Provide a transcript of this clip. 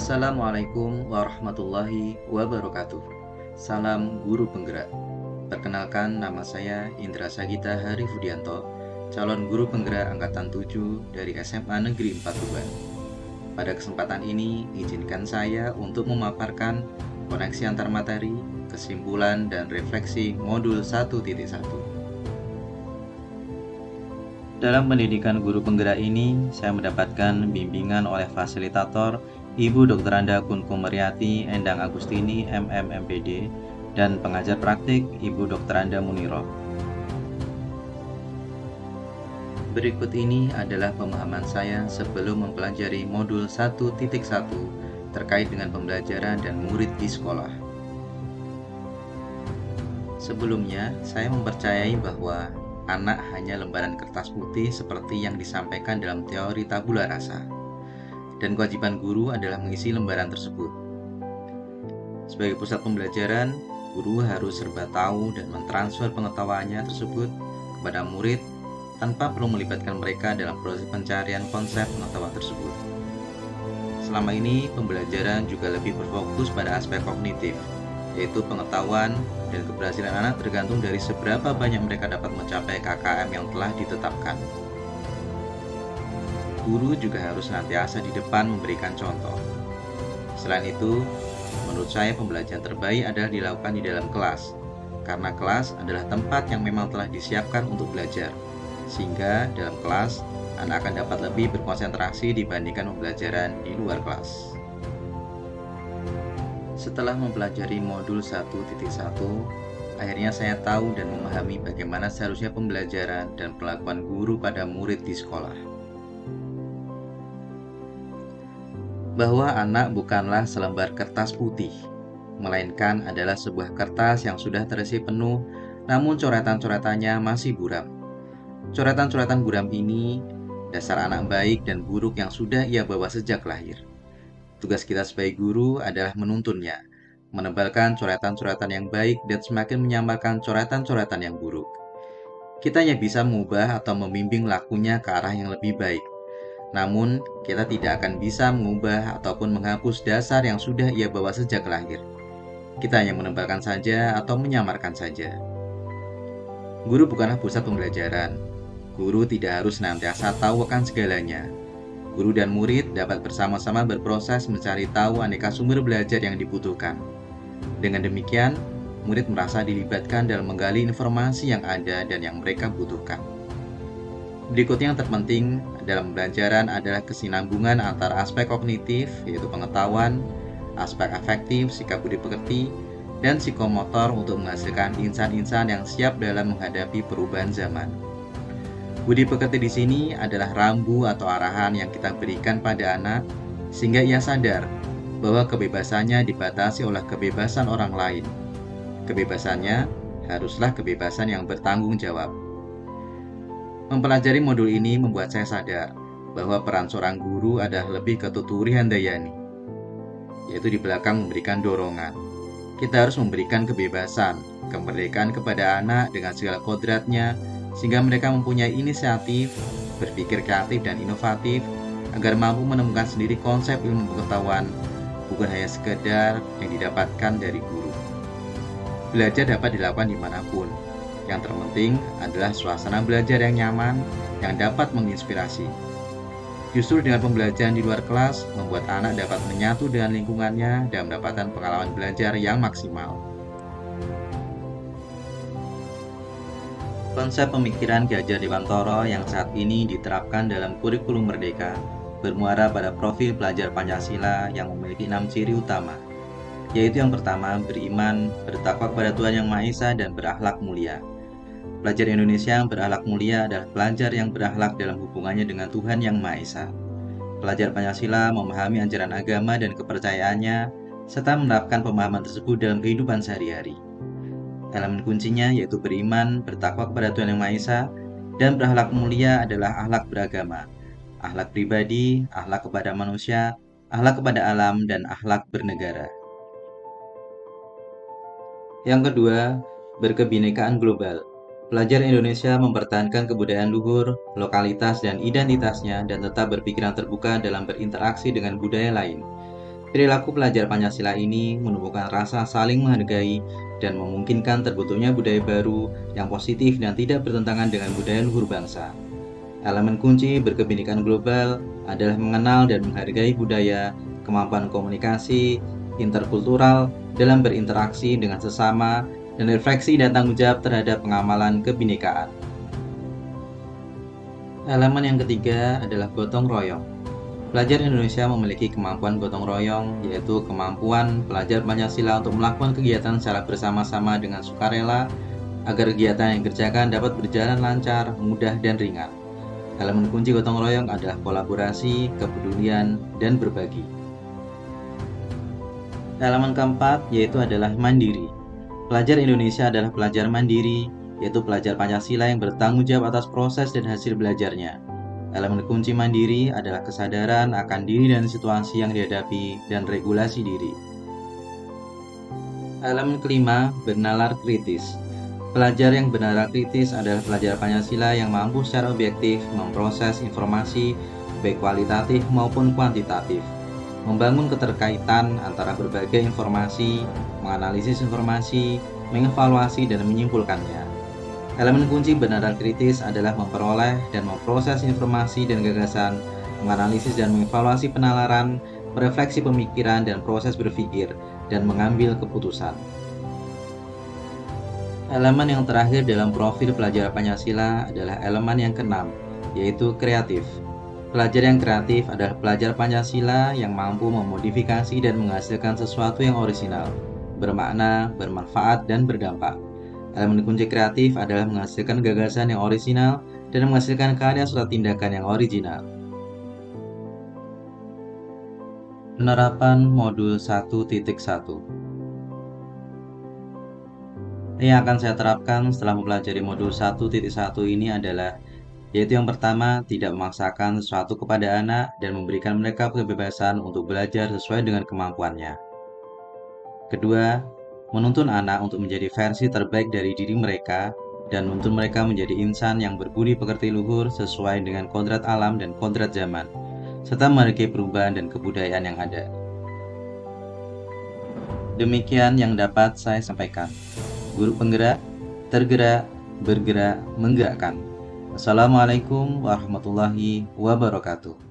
Assalamualaikum warahmatullahi wabarakatuh. Salam guru penggerak. Perkenalkan, nama saya Indra Sagita Hari Fudianto, calon guru penggerak angkatan 7 dari SMA Negeri 4 Tuban. Pada kesempatan ini, izinkan saya untuk memaparkan koneksi antar materi, kesimpulan, dan refleksi modul 1.1. Dalam pendidikan guru penggerak ini, saya mendapatkan bimbingan oleh fasilitator Ibu Dr. Anda Kun Kumariati Endang Agustini MMMPD dan pengajar praktik Ibu Dr. Anda Muniro. Berikut ini adalah pemahaman saya sebelum mempelajari modul 1.1 terkait dengan pembelajaran dan murid di sekolah. Sebelumnya, saya mempercayai bahwa anak hanya lembaran kertas putih seperti yang disampaikan dalam teori tabula rasa. Dan kewajiban guru adalah mengisi lembaran tersebut. Sebagai pusat pembelajaran, guru harus serba tahu dan mentransfer pengetahuannya tersebut kepada murid tanpa perlu melibatkan mereka dalam proses pencarian konsep pengetahuan tersebut. Selama ini, pembelajaran juga lebih berfokus pada aspek kognitif, yaitu pengetahuan dan keberhasilan anak tergantung dari seberapa banyak mereka dapat mencapai KKM yang telah ditetapkan. Guru juga harus senantiasa di depan memberikan contoh. Selain itu, menurut saya pembelajaran terbaik adalah dilakukan di dalam kelas, karena kelas adalah tempat yang memang telah disiapkan untuk belajar, sehingga dalam kelas, anak akan dapat lebih berkonsentrasi dibandingkan pembelajaran di luar kelas. Setelah mempelajari modul 1.1, akhirnya saya tahu dan memahami bagaimana seharusnya pembelajaran dan perlakuan guru pada murid di sekolah. Bahwa anak bukanlah selembar kertas putih, melainkan adalah sebuah kertas yang sudah terisi penuh, namun coretan-coretannya masih buram. Coretan-coretan buram ini dasar anak baik dan buruk yang sudah ia bawa sejak lahir. Tugas kita sebagai guru adalah menuntunnya, menebalkan coretan-coretan yang baik dan semakin menyamarkan coretan-coretan yang buruk. Kita hanya bisa mengubah atau membimbing lakunya ke arah yang lebih baik. Namun, kita tidak akan bisa mengubah ataupun menghapus dasar yang sudah ia bawa sejak lahir. Kita hanya menebalkan saja atau menyamarkan saja. Guru bukanlah pusat pembelajaran. Guru tidak harus senantiasa tahu akan segalanya. Guru dan murid dapat bersama-sama berproses mencari tahu aneka sumber belajar yang dibutuhkan. Dengan demikian, murid merasa dilibatkan dalam menggali informasi yang ada dan yang mereka butuhkan. Berikutnya yang terpenting dalam pembelajaran adalah kesinambungan antara aspek kognitif, yaitu pengetahuan, aspek afektif, sikap budi pekerti, dan psikomotor untuk menghasilkan insan-insan yang siap dalam menghadapi perubahan zaman. Budi pekerti di sini adalah rambu atau arahan yang kita berikan pada anak sehingga ia sadar bahwa kebebasannya dibatasi oleh kebebasan orang lain. Kebebasannya haruslah kebebasan yang bertanggung jawab. Mempelajari modul ini membuat saya sadar bahwa peran seorang guru adalah lebih ke tuturi handayani, yaitu di belakang memberikan dorongan. Kita harus memberikan kebebasan, kemerdekaan kepada anak dengan segala kodratnya, sehingga mereka mempunyai inisiatif, berpikir kreatif dan inovatif, agar mampu menemukan sendiri konsep ilmu pengetahuan, bukan hanya sekedar yang didapatkan dari guru. Belajar dapat dilakukan dimanapun. Yang terpenting adalah suasana belajar yang nyaman, yang dapat menginspirasi. Justru dengan pembelajaran di luar kelas, membuat anak dapat menyatu dengan lingkungannya dan mendapatkan pengalaman belajar yang maksimal. Konsep pemikiran Ki Hajar Dewantara yang saat ini diterapkan dalam kurikulum Merdeka bermuara pada profil pelajar Pancasila yang memiliki 6 ciri utama, yaitu yang pertama, beriman, bertakwa kepada Tuhan Yang Maha Esa, dan berakhlak mulia. Pelajar Indonesia yang berakhlak mulia adalah pelajar yang berakhlak dalam hubungannya dengan Tuhan Yang Maha Esa. Pelajar Pancasila memahami ajaran agama dan kepercayaannya, serta menerapkan pemahaman tersebut dalam kehidupan sehari-hari. Elemen kuncinya yaitu beriman, bertakwa kepada Tuhan Yang Maha Esa, dan berakhlak mulia adalah akhlak beragama, akhlak pribadi, akhlak kepada manusia, akhlak kepada alam, dan akhlak bernegara. Yang kedua, berkebinekaan global. Pelajar Indonesia mempertahankan kebudayaan luhur, lokalitas, dan identitasnya dan tetap berpikiran terbuka dalam berinteraksi dengan budaya lain. Perilaku pelajar Pancasila ini menumbuhkan rasa saling menghargai dan memungkinkan terbentuknya budaya baru yang positif dan tidak bertentangan dengan budaya luhur bangsa. Elemen kunci berkebinekaan global adalah mengenal dan menghargai budaya, kemampuan komunikasi, interkultural dalam berinteraksi dengan sesama, dan refleksi dan tanggung jawab terhadap pengamalan kebinekaan. Elemen yang ketiga adalah gotong royong. Pelajar Indonesia memiliki kemampuan gotong royong, yaitu kemampuan pelajar Pancasila untuk melakukan kegiatan secara bersama-sama dengan sukarela agar kegiatan yang dikerjakan dapat berjalan lancar, mudah, dan ringan. Elemen kunci gotong royong adalah kolaborasi, kepedulian, dan berbagi. Elemen keempat yaitu adalah mandiri. Pelajar Indonesia adalah pelajar mandiri, yaitu pelajar Pancasila yang bertanggung jawab atas proses dan hasil belajarnya. Elemen kunci mandiri adalah kesadaran akan diri dan situasi yang dihadapi dan regulasi diri. Elemen kelima, bernalar kritis. Pelajar yang bernalar kritis adalah pelajar Pancasila yang mampu secara objektif memproses informasi baik kualitatif maupun kuantitatif, membangun keterkaitan antara berbagai informasi, menganalisis informasi, mengevaluasi dan menyimpulkannya. Elemen kunci bernalar kritis adalah memperoleh dan memproses informasi dan gagasan, menganalisis dan mengevaluasi penalaran, merefleksi pemikiran dan proses berpikir, dan mengambil keputusan. Elemen yang terakhir dalam profil pelajar Pancasila adalah elemen yang keenam, yaitu kreatif. Pelajar yang kreatif adalah pelajar Pancasila yang mampu memodifikasi dan menghasilkan sesuatu yang orisinal, bermakna, bermanfaat, dan berdampak. Elemen kunci kreatif adalah menghasilkan gagasan yang orisinal dan menghasilkan karya serta tindakan yang original. Penerapan modul 1.1 yang akan saya terapkan setelah mempelajari modul 1.1 ini adalah yaitu yang pertama, tidak memaksakan sesuatu kepada anak dan memberikan mereka kebebasan untuk belajar sesuai dengan kemampuannya. Kedua, menuntun anak untuk menjadi versi terbaik dari diri mereka dan menuntun mereka menjadi insan yang berbudi pekerti luhur sesuai dengan kodrat alam dan kodrat zaman, serta menghargai perubahan dan kebudayaan yang ada. Demikian yang dapat saya sampaikan. Guru penggerak, tergerak, bergerak, menggerakkan. Assalamualaikum warahmatullahi wabarakatuh.